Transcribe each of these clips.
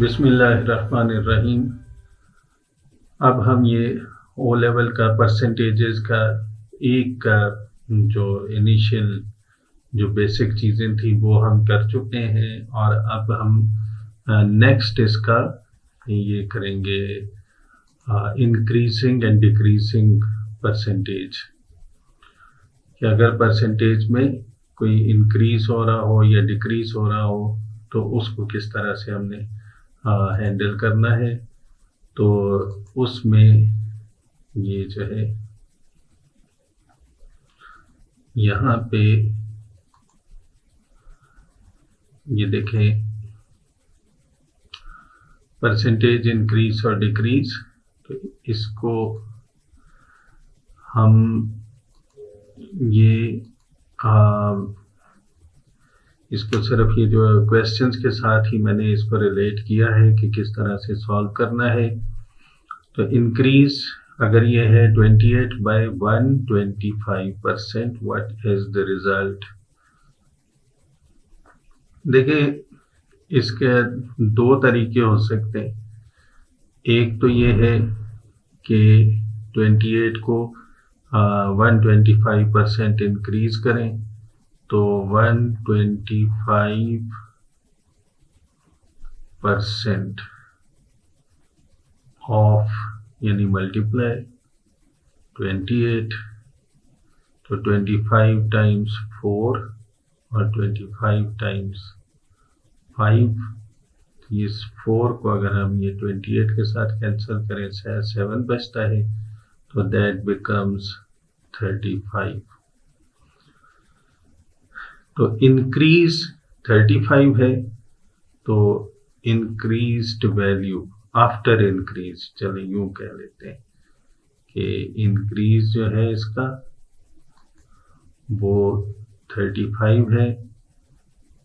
बिस्मिल्लाहिर्रहमानिर्रहीम। अब हम ये ओ लेवल का परसेंटेजेस का एक जो इनिशियल जो बेसिक चीज़ें थी वो हम कर चुके हैं और अब हम नेक्स्ट इसका ये करेंगे इंक्रीजिंग एंड डिक्रीजिंग परसेंटेज कि अगर परसेंटेज में कोई इंक्रीज हो रहा हो या डिक्रीज हो रहा हो तो उसको किस तरह से हमने हैंडल करना है। तो उसमें ये जो है यहाँ पे ये देखें परसेंटेज इंक्रीज और डिक्रीज, तो इसको हम ये इसको सिर्फ ये जो क्वेश्चंस के साथ ही मैंने इसको रिलेट किया है कि किस तरह से सॉल्व करना है। तो इंक्रीज अगर ये है 28 by 125%, what is the result. देखिए इसके दो तरीके हो सकते हैं। एक तो ये है कि 28 को 125% इंक्रीज करें तो 125% ऑफ यानी मल्टीप्लाई 28, तो 25 टाइम्स 4 और 25 टाइम्स 5। इस 4 को अगर हम ये 28 के साथ कैंसिल करें 7 बचता है, तो दैट बिकम्स 35। तो इंक्रीज 35 है, तो इंक्रीज्ड वैल्यू आफ्टर इंक्रीज, चलिए यूं कह लेते हैं कि इंक्रीज जो है इसका वो 35 है,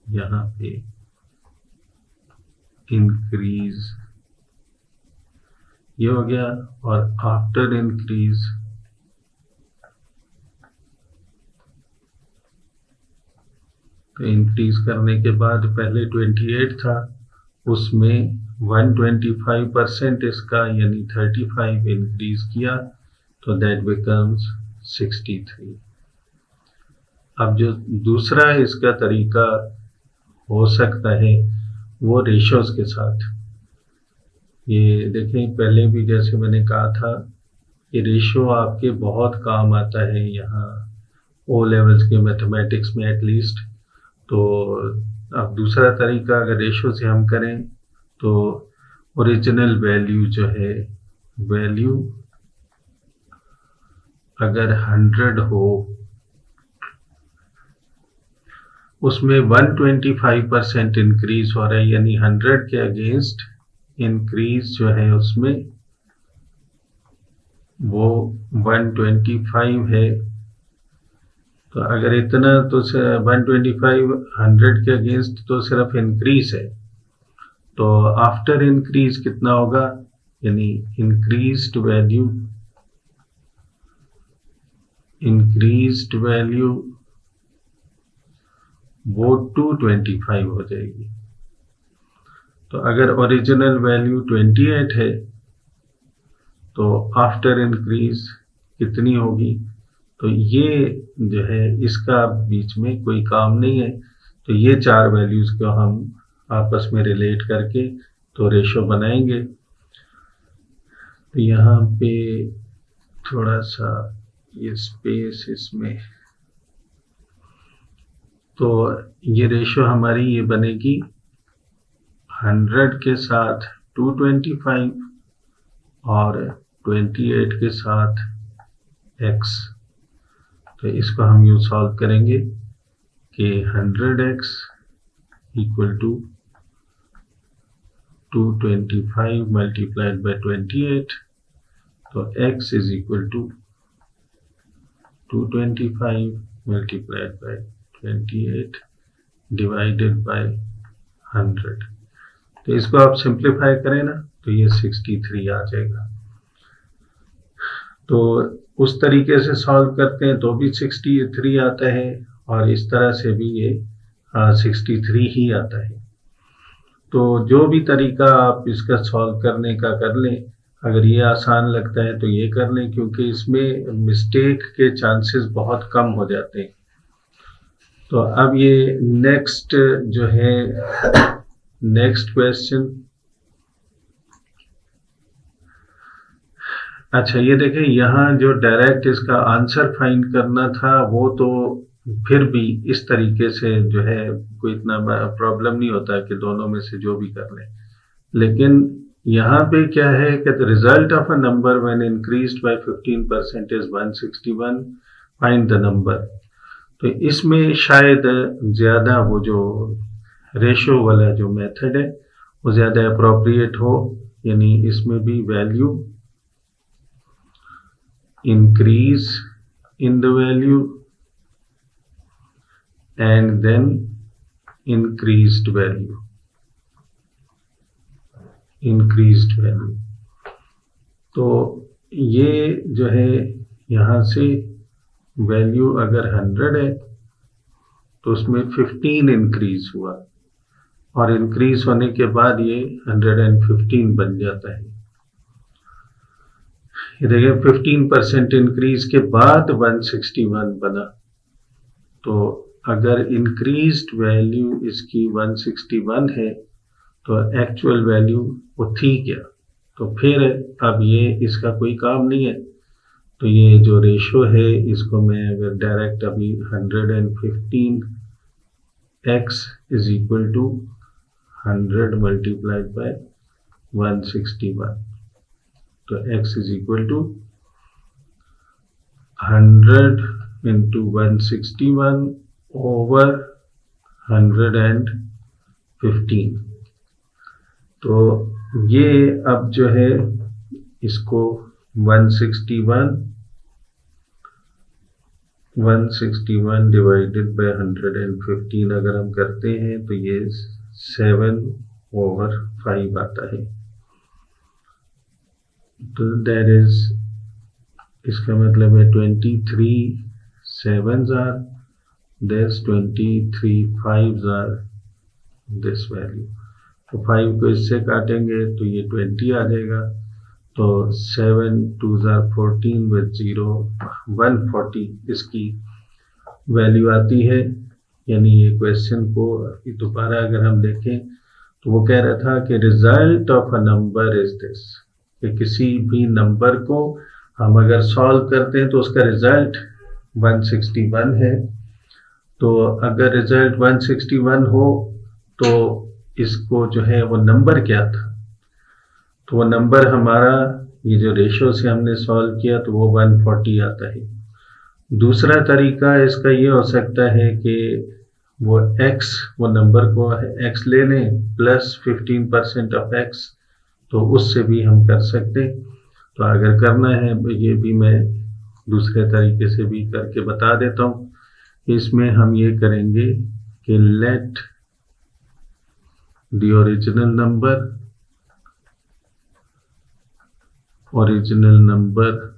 यहाँ पे इंक्रीज ये हो गया और आफ्टर इंक्रीज तो इंक्रीज करने के बाद पहले 28 था, उसमें 125% इसका यानी 35 इंक्रीज किया, तो दैट बिकम्स 63। अब जो दूसरा इसका तरीका हो सकता है वो रेशोज के साथ। ये देखें पहले भी जैसे मैंने कहा था कि रेशो आपके बहुत काम आता है यहाँ ओ लेवल्स के मैथमेटिक्स में एटलीस्ट। तो अब दूसरा तरीका अगर रेशो से हम करें तो ओरिजिनल वैल्यू जो है, वैल्यू अगर 100 हो उसमें 125% इंक्रीज हो रहा है, यानी 100 के अगेंस्ट इंक्रीज जो है उसमें वो 125 है। तो अगर इतना तो 125 100 के अगेंस्ट तो सिर्फ इंक्रीज है, तो आफ्टर इंक्रीज कितना होगा, यानी इंक्रीज्ड वैल्यू वो 225 हो जाएगी। तो अगर ओरिजिनल वैल्यू 28 है तो आफ्टर इंक्रीज कितनी होगी। तो ये जो है इसका बीच में कोई काम नहीं है। तो ये चार वैल्यूज को हम आपस में रिलेट करके तो रेशो बनाएंगे। तो यहाँ पे थोड़ा सा ये स्पेस इसमें, तो ये रेशो हमारी ये बनेगी 100 के साथ 225 और 28 के साथ x। तो इसको हम यूँ सॉल्व करेंगे कि 100x equal to 225 multiplied by 28, तो x is equal to 225 multiplied by 28 divided by 100। तो इसको आप सिंप्लीफाई करें ना तो ये 63 आ जाएगा। तो उस तरीके से सॉल्व करते हैं तो भी 63 आता है और इस तरह से भी ये 63 ही आता है। तो जो भी तरीका आप इसका सॉल्व करने का कर लें, अगर ये आसान लगता है तो ये कर लें, क्योंकि इसमें मिस्टेक के चांसेस बहुत कम हो जाते हैं। तो अब ये नेक्स्ट जो है, नेक्स्ट क्वेश्चन, अच्छा ये देखें, यहाँ जो डायरेक्ट इसका आंसर फाइंड करना था वो तो फिर भी इस तरीके से जो है कोई इतना प्रॉब्लम नहीं होता कि दोनों में से जो भी कर लें, लेकिन यहाँ पे क्या है कि the result of a number when increased by 15% is 161, find the number. तो इसमें शायद ज़्यादा वो जो रेशो वाला जो मेथड है वो ज़्यादा अप्रोप्रिएट हो, यानी इसमें भी value increase in the value and then increased value, increased value। तो ये जो है यहाँ से वैल्यू अगर 100 है तो उसमें 15 इंक्रीज हुआ, और इंक्रीज होने के बाद ये 115 बन जाता है। ये देखिए 15% इंक्रीज के बाद 161 बना। तो अगर इंक्रीज्ड वैल्यू इसकी 161 है तो एक्चुअल वैल्यू वो थी क्या, तो फिर अब ये इसका कोई काम नहीं है। तो ये जो रेशो है इसको मैं अगर डायरेक्ट अभी 115 x is equal to 100 multiplied by 161, तो x is equal to 100 into 161 over 115। तो ये अब जो है इसको 161 डिवाइडेड बाय 115 अगर हम करते हैं तो ये 7/5 आता है। तो दैट इज, इसका मतलब है 23 7s are this, 23 5s are this value। तो 5 को इससे काटेंगे तो ये 20 आ जाएगा। तो 7 2s are 14 with 0 140 इसकी वैल्यू आती है। यानी ये क्वेश्चन को दोबारा अगर हम देखें तो वो कह रहा था कि result of a number is this, कि किसी भी नंबर को हम अगर सॉल्व करते हैं तो उसका रिजल्ट 161 है। तो अगर रिजल्ट 161 हो तो इसको जो है वो नंबर क्या था, तो वो नंबर हमारा ये जो रेशो से हमने सॉल्व किया तो वो 140 आता है। दूसरा तरीका इसका ये हो सकता है कि वो x, वो नंबर को x ले लें प्लस 15% ऑफ x, तो उससे भी हम कर सकते। तो अगर करना है ये भी मैं दूसरे तरीके से भी करके बता देता हूँ। इसमें हम ये करेंगे कि let the original number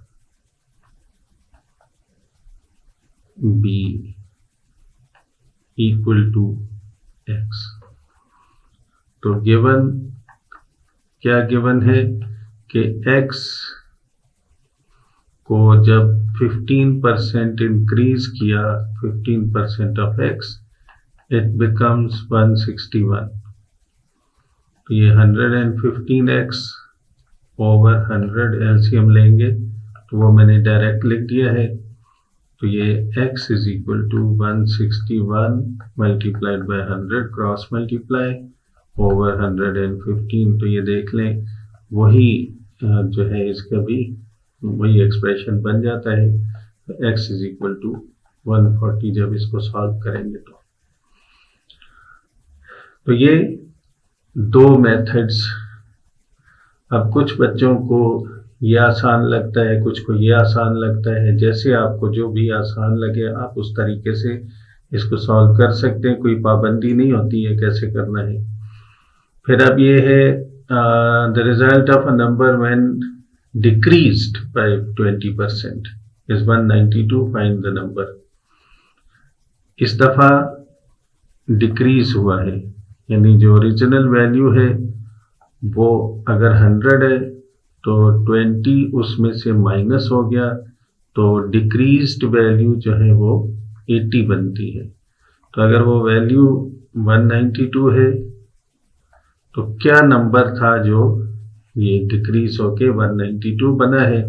be equal to x। तो गिवन क्या गिवन है कि x को जब 15% इंक्रीज किया, 15% ऑफ x, इट बिकम्स 161। तो ये 115x ओवर 100 एलसीएम लेंगे तो वो मैंने डायरेक्ट लिख दिया है। तो ये x is equal to 161 multiplied by 100 cross multiply over 115। तो ये देख लें वही जो है इसका भी वही एक्सप्रेशन बन जाता है। तो x इज इक्वल टू 140 जब इसको सॉल्व करेंगे तो ये दो मेथड्स। अब कुछ बच्चों को ये आसान लगता है, कुछ को ये आसान लगता है, जैसे आपको जो भी आसान लगे आप उस तरीके से इसको सॉल्व कर सकते हैं, कोई पाबंदी नहीं होती है कैसे करना है। फिर अब ये है the result of a number when decreased bye 20% is 192, find the number. इस दफा डिक्रीज हुआ है यानी जो ओरिजिनल वैल्यू है वो अगर 100 है तो 20 उसमें से माइनस हो गया तो डिक्रीज्ड वैल्यू जो है वो 80 बनती है। तो अगर वो वैल्यू 192 है तो क्या नंबर था जो ये डिक्रीज होके 192 बना है।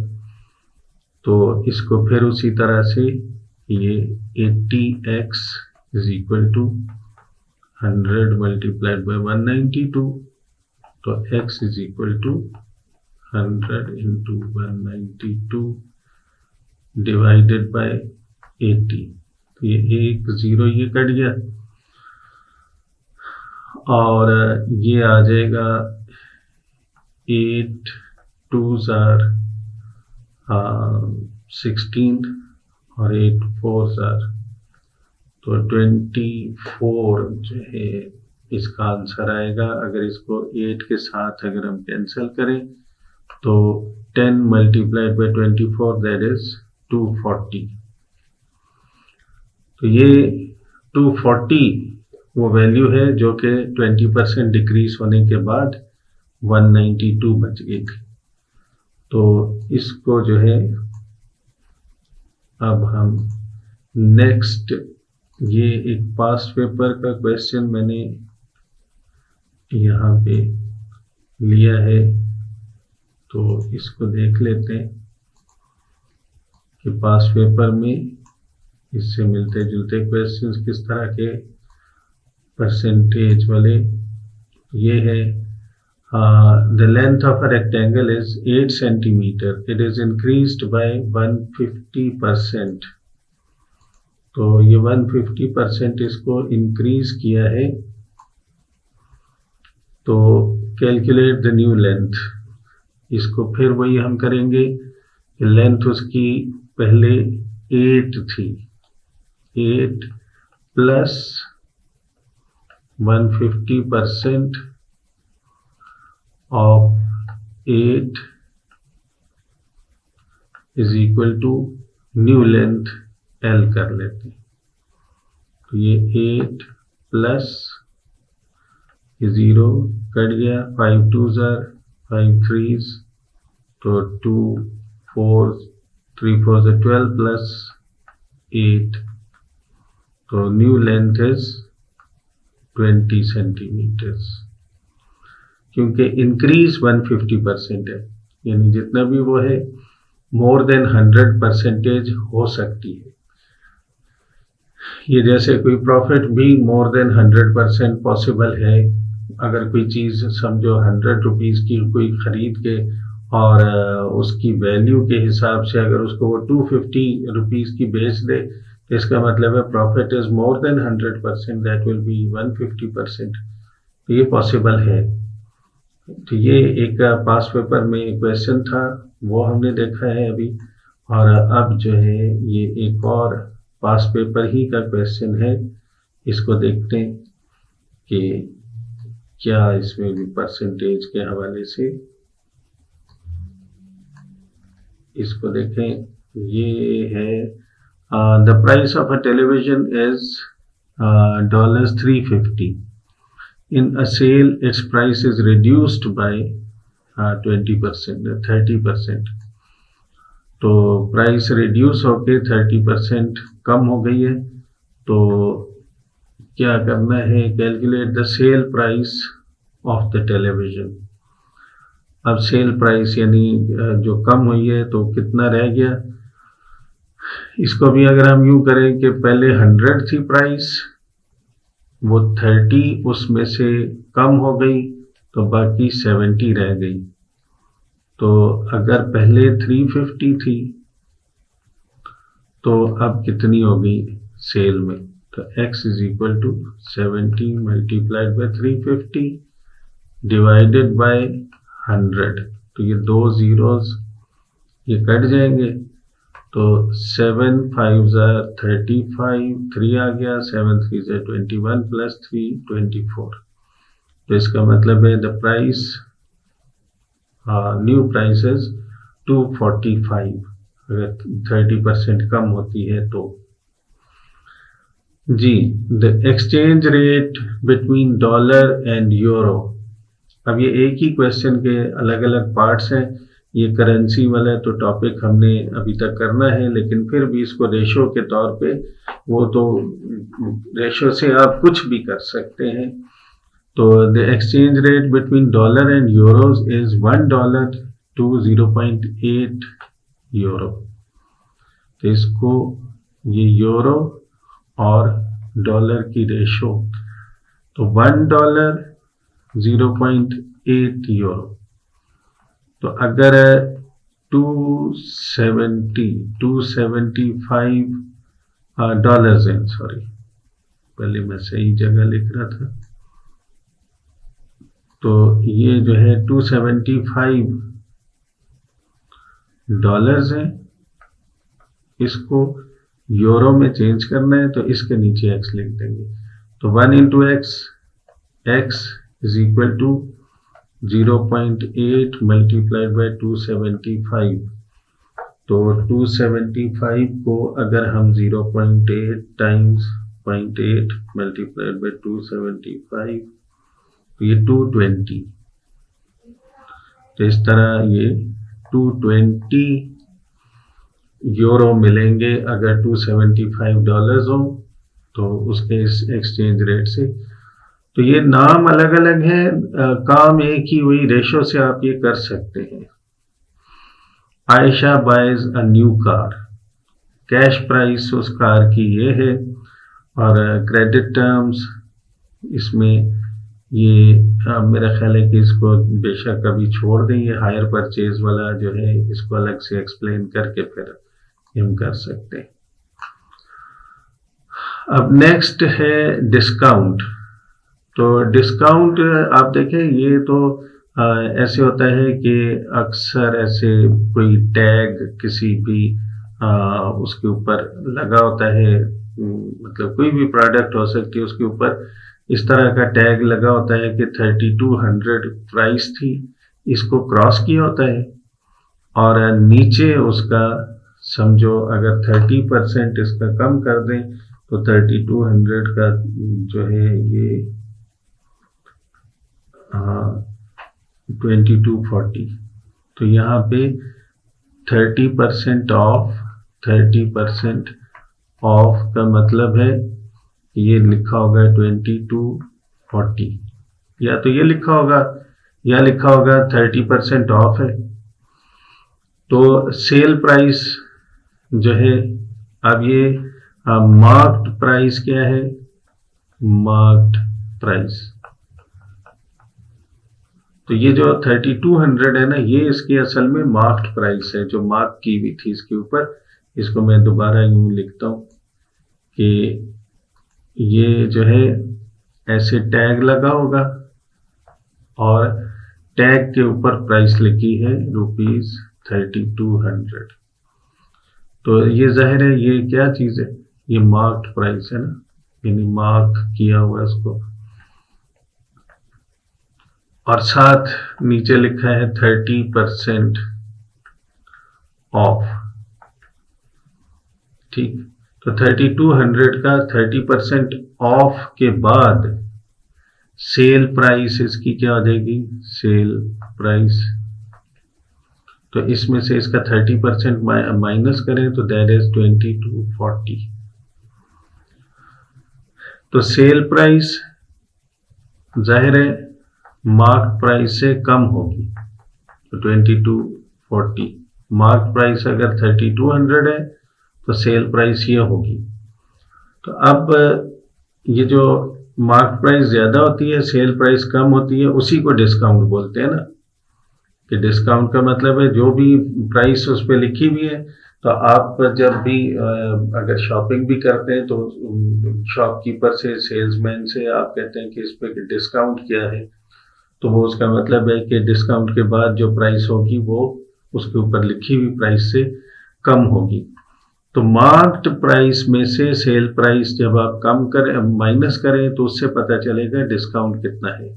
तो इसको फिर उसी तरह से ये 80x is equal to 100 multiplied by 192, तो x is equal to 100 into 192 divided by 80। तो ये 1 0 ये कट गया और ये आ जाएगा 8 2s are 16 और 8 4s are, तो 24 जो है इसका आंसर आएगा। अगर इसको 8 के साथ अगर हम कैंसिल करें तो 10 मल्टीप्लाइड बाय 24 दैट इज 240। तो ये 240 वो वैल्यू है जो कि 20% डिक्रीज होने के बाद 192 बच गई थी। तो इसको जो है अब हम नेक्स्ट, ये एक पास्ट पेपर का क्वेश्चन मैंने यहाँ पे लिया है, तो इसको देख लेते हैं कि पास्ट पेपर में इससे मिलते जुलते क्वेश्चंस किस तरह के परसेंटेज वाले। ये है the length of a rectangle is 8 centimeter. It is increased by 150%. तो ये 150% इसको इंक्रीज किया है। तो कैलकुलेट द न्यू लेंथ, इसको फिर वही हम करेंगे। लेंथ उसकी पहले 8 थी, 8 plus 150% of 8 is equal to new length L कर लेते हैं। तो ये 8 प्लस 0 कट गया, 5 2s are 5 3s, तो 2 4 3 4s are 12 प्लस 8, तो न्यू लेंथ इज 20 सेंटीमीटर्स। क्योंकि इंक्रीज 150% है, यानी जितना भी वो है मोर देन 100% हो सकती है। ये जैसे कोई प्रॉफिट भी मोर देन 100% पॉसिबल है। अगर कोई चीज समझो 100 रुपीज की कोई खरीद के और उसकी वैल्यू के हिसाब से अगर उसको वो 250 रुपीज की बेच दे, तो इसका मतलब है profit is more than 100%, that will be 150%। तो ये पॉसिबल है। तो ये एक पास्ट पेपर में क्वेश्चन था, वो हमने देखा है अभी। और अब जो है ये एक और पास्ट पेपर ही का क्वेश्चन है, इसको देखते हैं कि क्या इसमें भी परसेंटेज के हवाले से इसको देखें। ये है the price of a television is $350. In a sale, its price is reduced by 20%, 30%. तो प्राइस रिड्यूस होके 30% कम हो गई है। तो क्या करना है, calculate the sale price of the television. अब सेल प्राइस यानी जो कम हुई है तो कितना रह गया। इसको भी अगर हम यूं करें कि पहले 100 थी प्राइस, वो 30 उसमें से कम हो गई तो बाकी 70 रह गई। तो अगर पहले 350 थी तो अब कितनी हो गई सेल में, तो x is equal to 70 multiplied by 350 divided by 100। तो ये दो जीरोस ये कट जाएंगे, तो 7 5s are 35, 3 आ गया, 7 3s are 21 प्लस 3 24। तो इसका मतलब है the price new price is 245 अगर 30% कम होती है तो। जी, the exchange rate between dollar and euro. अब ये एक ही क्वेश्चन के अलग अलग पार्ट्स हैं। ये करेंसी वाला तो टॉपिक हमने अभी तक करना है, लेकिन फिर भी इसको रेशो के तौर पे, वो तो रेशो से आप कुछ भी कर सकते हैं। तो the exchange rate between dollar and euros is $1 to 0.8 euro. तो इसको, ये यूरो और डॉलर की रेशो, तो $1 0.8 यूरो। तो अगर 275 डॉलर्स हैं, सॉरी पहले मैं सही जगह लिख रहा था, तो ये जो है 275 डॉलर्स हैं, इसको यूरो में चेंज करना है तो इसके नीचे x लिख देंगे। तो 1 into x is equal to 0.8 multiplied by 275। तो 275 को अगर हम 0.8 times 0.8 multiplied by 275, तो ये 220। तो इस तरह ये 220 यूरो मिलेंगे अगर 275 डॉलर्स हो तो उसके इस एक्सचेंज रेट से। तो ये नाम अलग अलग हैं, काम एक ही हुई, रेशो से आप ये कर सकते हैं। Ayesha buys a new car, cash price उस कार की ये है, और क्रेडिट टर्म्स इसमें ये मेरा ख्याल है कि इसको बेशक अभी छोड़ दें, ये हायर परचेज वाला जो है इसको अलग से एक्सप्लेन करके फिर हम कर सकते हैं। अब नेक्स्ट है डिस्काउंट। तो डिस्काउंट आप देखें, ये तो ऐसे होता है कि अक्सर ऐसे कोई टैग किसी भी उसके ऊपर लगा होता है, मतलब कोई भी प्रोडक्ट हो सकती है उसके ऊपर इस तरह का टैग लगा होता है कि 3200 प्राइस थी, इसको क्रॉस किया होता है, और नीचे उसका समझो अगर 30% इसका कम कर दें तो 3200 का जो है ये 2240। तो यहाँ पे 30% ऑफ, 30% ऑफ का मतलब है ये लिखा होगा 2240, या तो ये लिखा होगा या लिखा होगा 30% ऑफ है। तो सेल प्राइस जो है, अब ये मार्क्ड प्राइस क्या है, मार्क्ड प्राइस, तो ये जो 3200 है ना, ये इसकी असल में मार्क्ड प्राइस है जो मार्क की हुई थी इसके ऊपर। इसको मैं दोबारा यूं लिखता हूं कि ये जो है ऐसे टैग लगा होगा और टैग के ऊपर प्राइस लिखी है ₹3200। तो ये जाहिर है ये क्या चीज है, ये मार्क्ड प्राइस है ना, यानी मार्क किया हुआ इसको, और साथ नीचे लिखा है 30% ऑफ। ठीक, तो 3200 का 30% ऑफ के बाद सेल प्राइस इसकी क्या हो जाएगी, सेल प्राइस। तो इसमें से इसका 30% माइनस करें तो दैट इज 2240। तो सेल प्राइस जाहिर है मार्क प्राइस से कम होगी, तो 2240। मार्क प्राइस अगर 3200 है तो सेल प्राइस ये होगी। तो अब ये जो मार्क प्राइस ज्यादा होती है, सेल प्राइस कम होती है, उसी को डिस्काउंट बोलते हैं ना, कि डिस्काउंट का मतलब है जो भी प्राइस उस पर लिखी हुई है। तो आप जब भी अगर शॉपिंग भी करते हैं तो शॉपकीपर से, सेल्समैन से आप कहते हैं कि इस पे डिस्काउंट क्या है, तो वो उसका मतलब है कि डिस्काउंट के बाद जो प्राइस होगी वो उसके ऊपर लिखी हुई प्राइस से कम होगी। तो मार्क्ड प्राइस में से सेल प्राइस जब आप कम करें, माइनस करें, तो उससे पता चलेगा डिस्काउंट कितना है।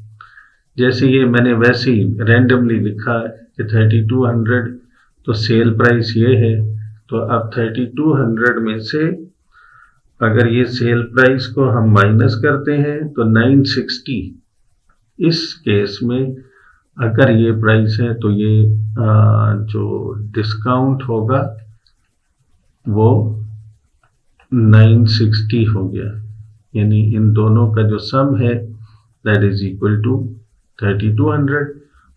जैसे ये मैंने वैसे ही रैंडमली लिखा है कि 3200, तो सेल प्राइस ये है, तो अब 3200 में से अगर ये सेल प्राइस को हम माइनस करते हैं तो 960, इस केस में अगर ये प्राइस है तो ये जो डिस्काउंट होगा वो 960 हो गया, यानी इन दोनों का जो सम है दैट इज इक्वल टू 3200।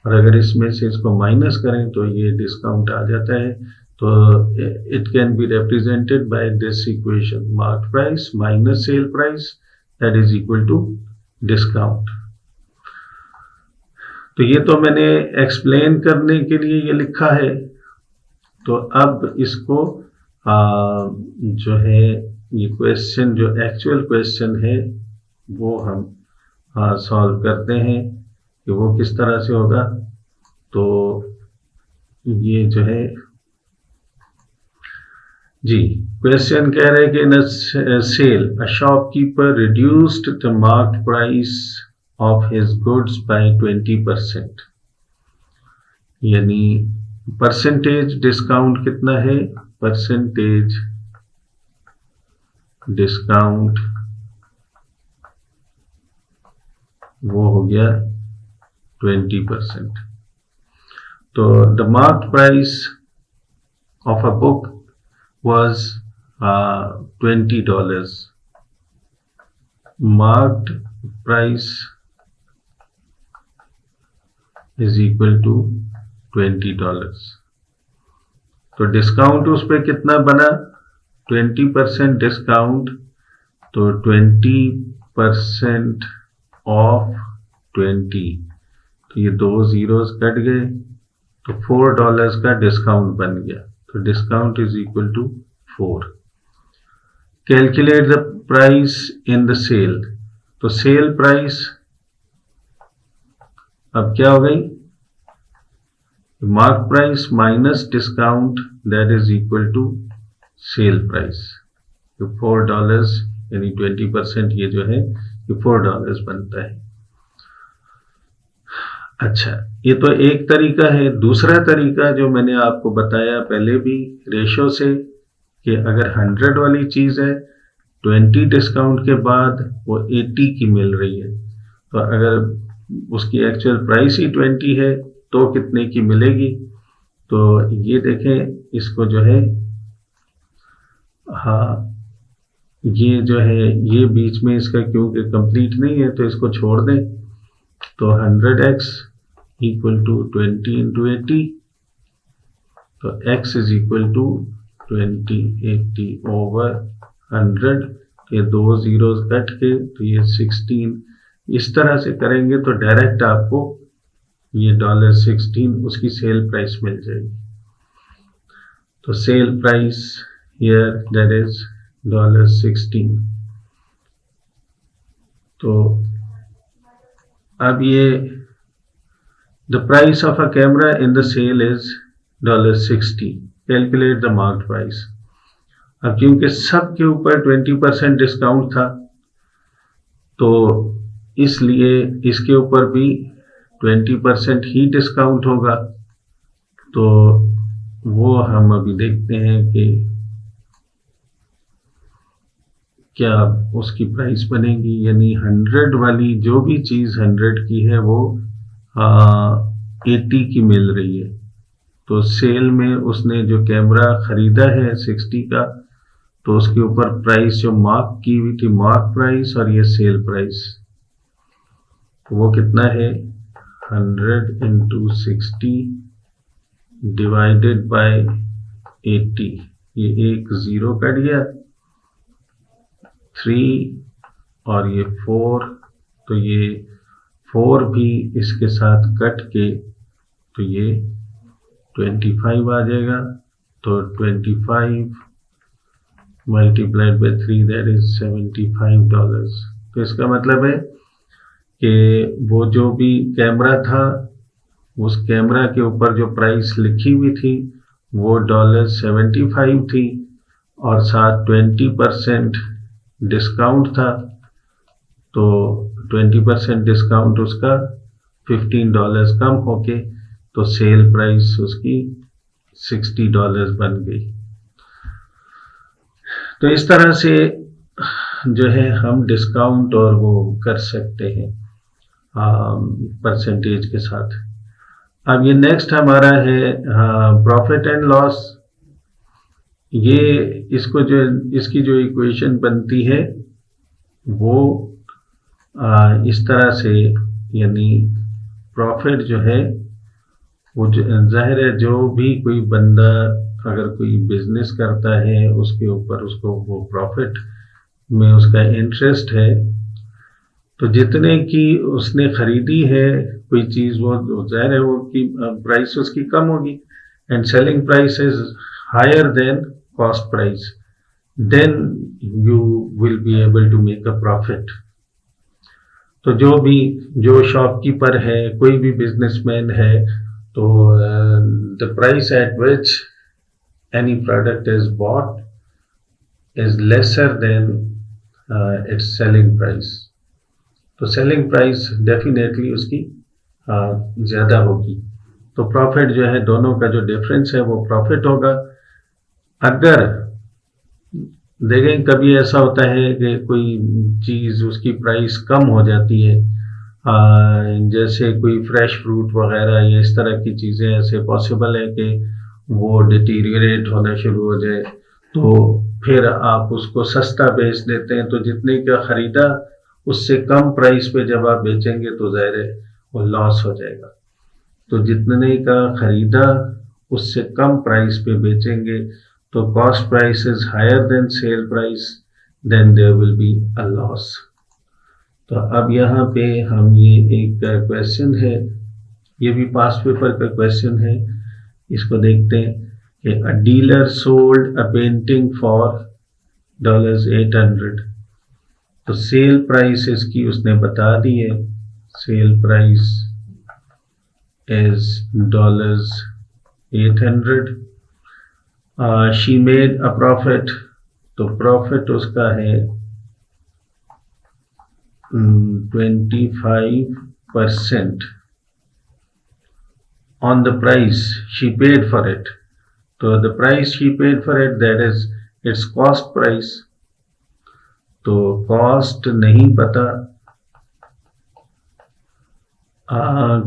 और अगर इसमें से इसको माइनस करें तो ये डिस्काउंट आ जाता है। तो it can be represented by this equation, mark price minus sale price that is equal to discount. तो ये तो मैंने एक्सप्लेन करने के लिए ये लिखा है। तो अब इसको जो है ये क्वेश्चन, जो एक्चुअल क्वेश्चन है वो हम सॉल्व करते हैं कि वो किस तरह से होगा। तो ये जो है जी, क्वेश्चन कह रहे हैं कि in a sale a shopkeeper reduced the marked price of his goods by 20%, यानी परसेंटेज डिस्काउंट कितना है, परसेंटेज डिस्काउंट वो हो गया 20%। तो the marked price of a book was $20. Marked price is equal to $20. तो डिस्काउंट उस पर कितना बना, 20% डिस्काउंट, तो 20% ऑफ 20, तो ये दो जीरोस कट गए तो $4 का डिस्काउंट बन गया। तो discount is equal to 4। Calculate the price in the sale, तो सेल प्राइस अब क्या हो गई, mark price minus discount that is equal to sale price. तो $4 यानी 20% ये जो है ये $4 बनता है। अच्छा, ये तो एक तरीका है। दूसरा तरीका जो मैंने आपको बताया पहले भी रेशो से, कि अगर 100 वाली चीज है 20 डिस्काउंट के बाद वो 80 की मिल रही है, तो अगर उसकी एक्चुअल प्राइस ही 20 है तो कितने की मिलेगी। तो ये देखें, इसको जो है ये जो है ये बीच में इसका क्योंकि कंप्लीट नहीं है तो इसको छोड़ दें। तो 100x इक्वल टू 20 इंटू 80, तो x is equal to 20/80 over 100, ये दो जीरोस कट के तो ये 16। इस तरह से करेंगे तो डायरेक्ट आपको ये $16 उसकी सेल प्राइस मिल जाएगी। तो sale price here that is $16। तो अब ये the price of a camera in the sale is $60, calculate the marked price. अब क्योंकि सब के ऊपर 20% डिस्काउंट था तो इसलिए इसके ऊपर भी 20% ही डिस्काउंट होगा। तो वो हम अभी देखते हैं कि क्या उसकी प्राइस बनेगी, यानी 100 वाली जो भी चीज 100 की है वो 80 की मिल रही है। तो सेल में उसने जो कैमरा खरीदा है 60 का, तो उसके ऊपर प्राइस जो मार्क की हुई थी, मार्क प्राइस और ये सेल प्राइस, तो वो कितना है 100 इंटू 60 डिवाइडेड बाय 80, ये एक जीरो कट गया, 3 और ये 4, तो ये 4 भी इसके साथ कट के तो ये 25 आ जाएगा। तो 25 मल्टीप्लाइड बाय 3 दैट इज $75। तो इसका मतलब है कि वो जो भी कैमरा था उस कैमरा के ऊपर जो प्राइस लिखी हुई थी वो $75 थी और साथ 20% डिस्काउंट था। तो 20% डिस्काउंट उसका $15 कम होके तो सेल प्राइस उसकी $60 बन गई। तो इस तरह से जो है हम डिस्काउंट और वो कर सकते हैं परसेंटेज के साथ। अब ये नेक्स्ट हमारा है प्रॉफिट एंड लॉस। ये इसकी जो इक्वेशन बनती है वो इस तरह से, यानी प्रॉफिट जो है वो जाहिर है जो भी कोई बंदा अगर कोई बिजनेस करता है उसके ऊपर उसको वो प्रॉफिट में उसका इंटरेस्ट है, तो जितने की उसने खरीदी है कोई चीज वो जाहिर है वो की प्राइस उसकी कम होगी, and selling price is higher than cost price, then you will be able to make a profit. तो जो शॉपकीपर है, कोई भी बिजनेसमैन है, तो the price at which any product is bought is lesser than its selling price. तो selling price definitely उसकी ज्यादा होगी, तो प्रॉफिट जो है दोनों का जो डिफरेंस है वो प्रॉफिट होगा। अगर देखें कभी ऐसा होता है कि कोई चीज उसकी प्राइस कम हो जाती है, जैसे कोई फ्रेश फ्रूट वगैरह या इस तरह की चीजें, ऐसे पॉसिबल है कि वो डिटीरियरेट होना शुरू हो जाए, तो फिर आप उसको सस्ता बेच देते हैं, तो जितने का खरीदा उससे कम प्राइस पे जब आप बेचेंगे तो जाहिर है वो लॉस हो जाएगा। तो जितने का खरीदा उससे कम प्राइस पे बेचेंगे तो cost price is higher than sale price, then there will be a loss. तो अब यहाँ पे हम ये एक क्वेश्चन है, ये भी पास्ट पेपर का क्वेश्चन है, इसको देखते हैं कि अ dealer sold a painting for $800, तो सेल प्राइस इसकी उसने बता दी है, sale price is $800। She made a profit, तो प्रॉफिट उसका है 25% on the price she paid for it. So the price she paid for it, that is its cost price. तो cost नहीं पता,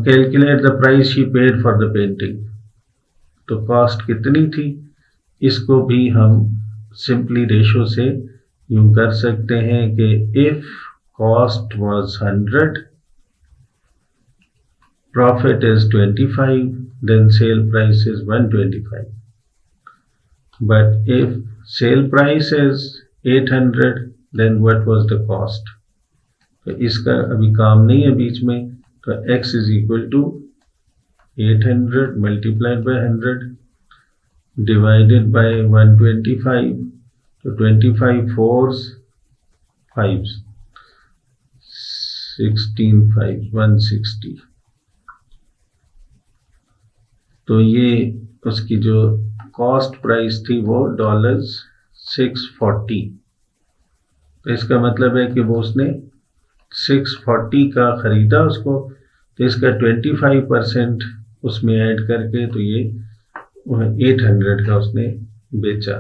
calculate the price she paid for the painting, तो cost कितनी थी, इसको भी हम सिंपली रेशो से यूं कर सकते हैं कि if cost was 100, profit is 25, then sale price is 125. But if sale price is 800, then what was the cost? तो इसका अभी काम नहीं है बीच में, तो x is equal to 800 multiplied by 100 divided by 125, तो 25 4s 5s 16 5 160, तो ये उसकी जो कॉस्ट प्राइस थी वो $640, तो इसका मतलब है कि वो उसने 640 का खरीदा उसको, तो इसका 25% उसमें ऐड करके तो ये 800 का उसने बेचा।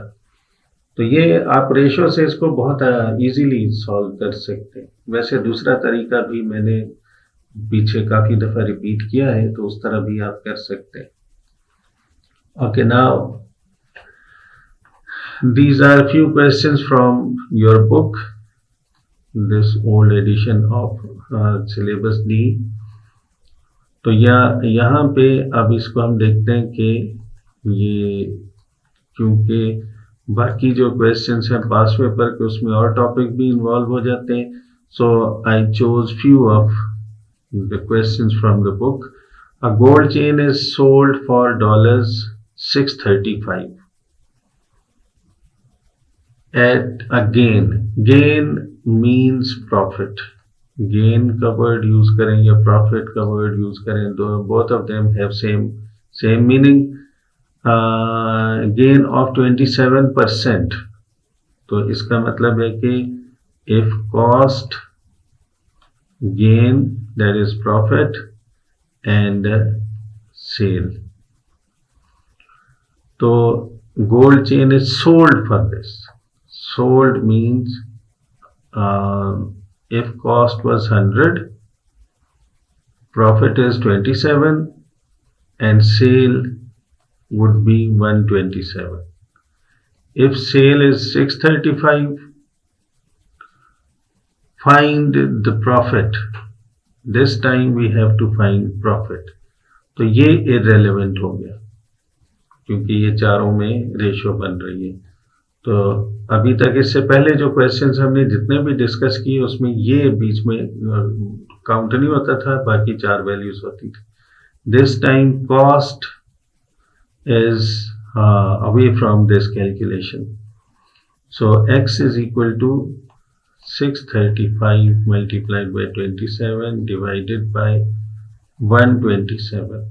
तो ये आप रेशो से इसको बहुत इजीली सॉल्व कर सकते हैं। वैसे दूसरा तरीका भी मैंने पीछे काफी दफा रिपीट किया है, तो उस तरह भी आप कर सकते हैं। Okay, now these are a few questions from your book, this old edition of syllabus D। तो यहाँ पे अब इसको हम देखते हैं कि ये क्योंकि बाकी जो क्वेश्चंस हैं पास्ट पेपर के उसमें और टॉपिक भी इन्वॉल्व हो जाते हैं, so I chose few of the questions from the book. A gold chain is sold for $635 at a gain means profit, gain का word use करें या profit का word use करें, तो both of them have same meaning। gain of 27%, तो इसका मतलब है कि if cost gain, that is profit, and sale, तो gold chain is sold for this, sold means if cost was 100, profit is 27 and sale would be 127. If sale is 635, find the profit. This time we have to find profit. तो ये irrelevant हो गया क्योंकि ये चारों में ratio बन रही है। तो अभी तक इससे पहले जो क्वेश्चंस हमने जितने भी डिस्कस किए उसमें ये बीच में काउंट नहीं होता था, बाकी चार वैल्यूज होती थी। This time cost is away from this calculation. So x is equal to 635 multiplied by 27 divided by 127.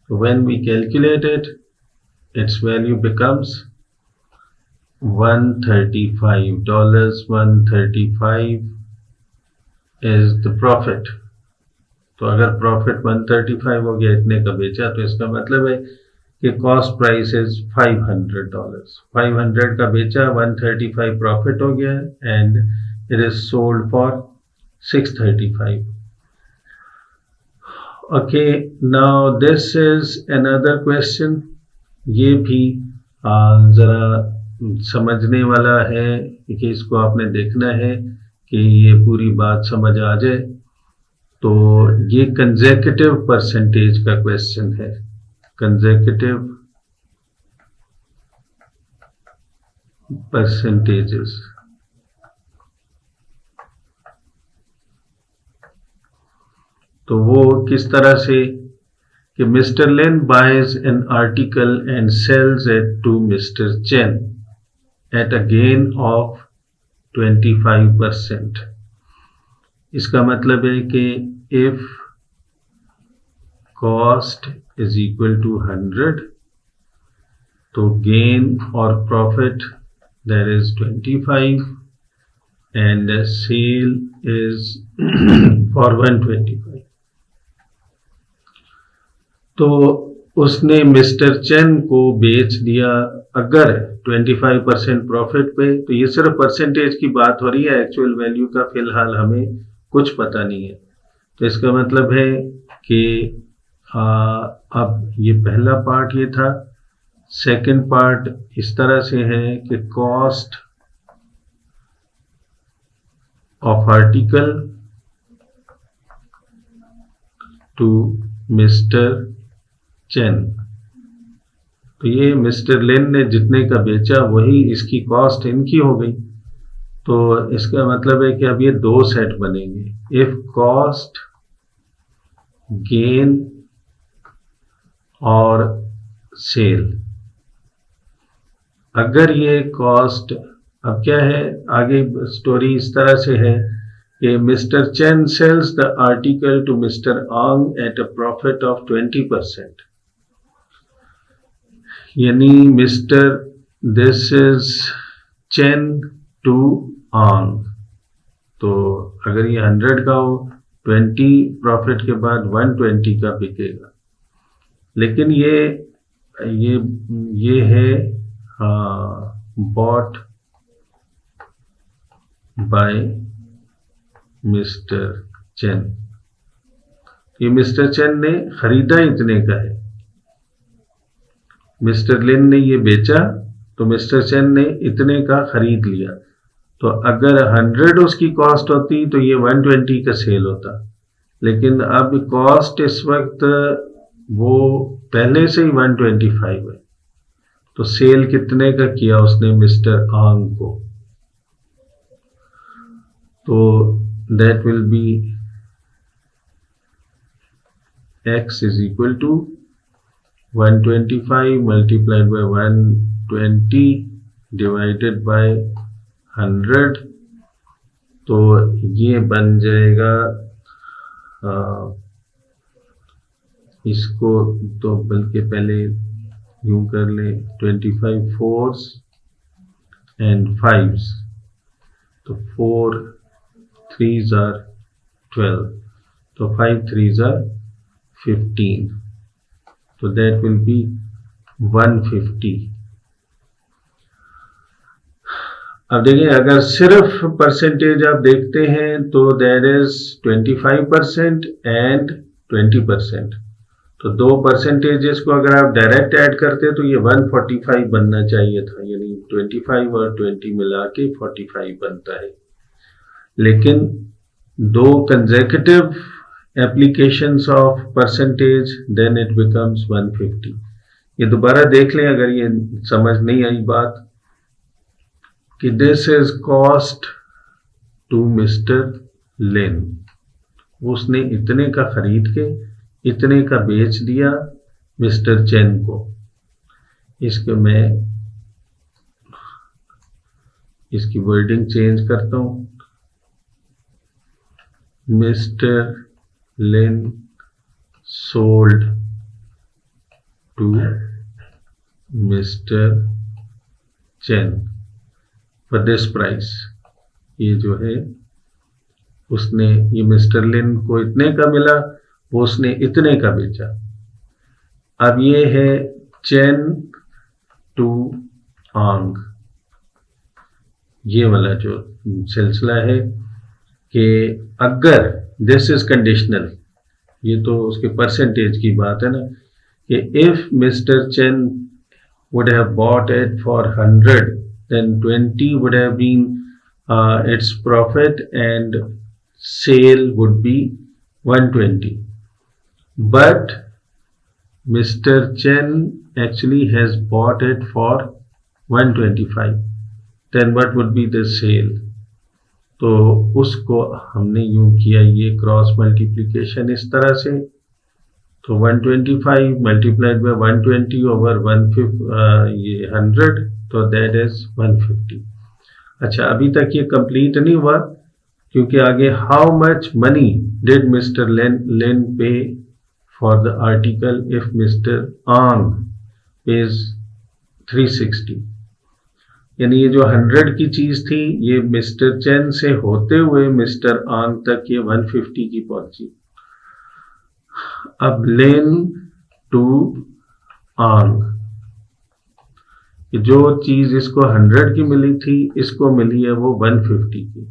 So when we calculate it, its value becomes $135. 135 is the profit. तो अगर प्रॉफिट 135 हो गया, इतने का बेचा, तो इसका मतलब है कि कॉस्ट प्राइस इज $500. 500 का बेचा, 135 प्रॉफिट हो गया and it is sold for 635. Okay, now this is another question. ये भी जरा समझने वाला है कि इसको आपने देखना है कि ये पूरी बात समझ आ जाए. तो ये कंसेक्यूटिव परसेंटेज का क्वेश्चन है. consecutive percentages. तो वो किस तरह से कि mister Len buys an article and sells it to mister Chen at a gain of 25%. इसका मतलब है कि if cost is equal to 100, तो gain or profit that is 25 and sale is for 125. तो उसने मिस्टर चेन को बेच दिया अगर 25% प्रॉफिट पे. तो ये सिर्फ परसेंटेज की बात हो रही है, एक्चुअल वैल्यू का फिलहाल हमें कुछ पता नहीं है. तो इसका मतलब है कि अब ये पहला पार्ट ये था. सेकंड पार्ट इस तरह से है कि cost of article to mister chain. तो ये मिस्टर लेन ने जितने का बेचा वही इसकी कॉस्ट इनकी हो गई. तो इसका मतलब है कि अब ये दो सेट बनेंगे. इफ कॉस्ट, गेन और सेल. अगर ये कॉस्ट, अब क्या है आगे स्टोरी इस तरह से है कि mister Chen sells the article to mister Ang at a profit of 20%. यानी mister, this is Chen to Ang. तो अगर ये 100 का हो, 20 प्रॉफिट के बाद 120 का बिकेगा. लेकिन ये है बॉट बाय मिस्टर चेन. ये मिस्टर चेन ने खरीदा इतने का है, मिस्टर लेन ने ये बेचा, तो मिस्टर चेन ने इतने का खरीद लिया. तो अगर 100 उसकी कॉस्ट होती तो ये 120 का सेल होता. लेकिन अब कॉस्ट इस वक्त वो पहले से ही 125 है. तो सेल कितने का किया उसने मिस्टर आंग को? तो that will be x is equal to 125 multiplied by 120 divided by 100. तो ये बन जाएगा इसको तो बल्कि पहले यूं कर ले, 25 4s and 5s. तो 4 3s are 12. तो 5 3s are 15. So that will be 150. अब देखिए, अगर सिर्फ परसेंटेज आप देखते हैं तो देयर इज 25% एंड 20%। तो दो परसेंटेजेस को अगर आप डायरेक्ट ऐड करते तो ये 145 बनना चाहिए था, यानी 25 और 20 मिला के 45 बनता है। लेकिन दो consecutive applications of percentage, then it becomes 150। ये दोबारा देख लें अगर ये समझ नहीं आई बात, कि this is cost to mister Lin, उसने इतने का खरीद के इतने का बेच दिया मिस्टर चेन को। इसके मैं इसकी वर्डिंग चेंज करता हूं, mister Lin sold to mister Chen for this price. ये जो है उसने, ये मिस्टर लिन को इतने का मिला, वो उसने इतने का बेचा। अब ये है चेन टू आंग, ये वाला जो सिलसिला है कि अगर दिस इज कंडीशनल, ये तो उसके परसेंटेज की बात है ना, कि if mister chain would have bought it for 100, then 20 would have been its profit and sale would be 120. But Mr. Chen actually has bought it for 125. Then what would be the sale? तो उसको हमने यूं किया, ये cross multiplication इस तरह से, तो 125 मल्टीप्लाइड बाय 120 ओवर 100, तो दैट इज 150। अच्छा, अभी तक ये कंप्लीट नहीं हुआ, क्योंकि आगे how much money did mister Lane pay for the article if mister Ang pays 360। यानी ये जो 100 की चीज थी, ये मिस्टर चेन से होते हुए मिस्टर आंग तक ये 150 की पहुंची। अब लेन टू आंग, जो चीज इसको 100 की मिली थी, इसको मिली है वो 150 की।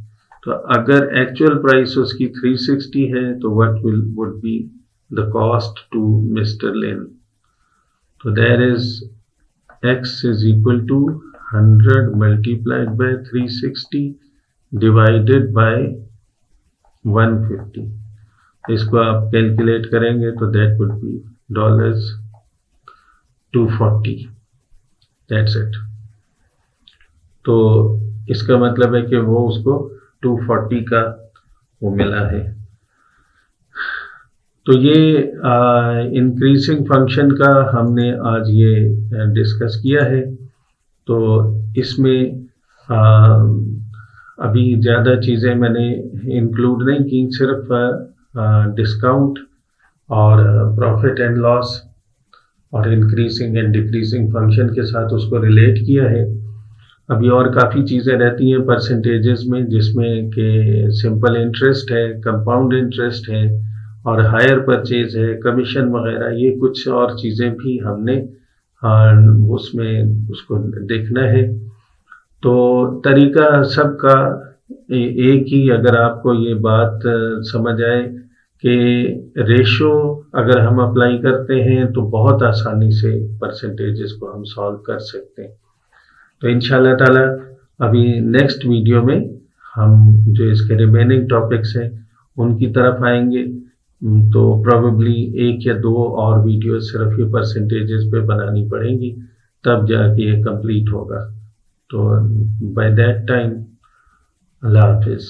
तो अगर एक्चुअल प्राइस उसकी 360 है, तो what would be the cost to mister Lane? तो there is x is equal to 100 multiplied by 360 divided by 150। इसको आप कैलकुलेट करेंगे तो that would be $240। That's it. तो इसका मतलब है कि वो उसको 240 का वो मिला है। तो ये इंक्रीजिंग फंक्शन का हमने आज ये डिस्कस किया है। तो इसमें अभी ज़्यादा चीज़ें मैंने इंक्लूड नहीं की, सिर्फ डिस्काउंट और प्रॉफिट एंड लॉस और इंक्रीजिंग एंड डिक्रीजिंग फंक्शन के साथ उसको रिलेट किया है। अभी और काफ़ी चीज़ें रहती हैं परसेंटेजेस में, जिसमें कि सिंपल इंटरेस्ट है, कंपाउंड इंटरेस्ट है और हायर परचेज है, कमीशन वगैरह, ये कुछ और चीज़ें भी हमने उसमें उसको देखना है। तो तरीका सबका एक ही, अगर आपको ये बात समझ आए कि रेशो अगर हम अप्लाई करते हैं तो बहुत आसानी से परसेंटेजेस को हम सॉल्व कर सकते हैं। तो इंशाल्लाह ताला अभी नेक्स्ट वीडियो में हम जो इसके रिमेनिंग टॉपिक्स हैं उनकी तरफ आएंगे। तो प्रोबेबली 1 या 2 और वीडियो सिर्फ ये परसेंटेजेस पे बनानी पड़ेंगी, तब जाके ये कंप्लीट होगा। तो बाय दैट टाइम, अल्लाह हाफिज़।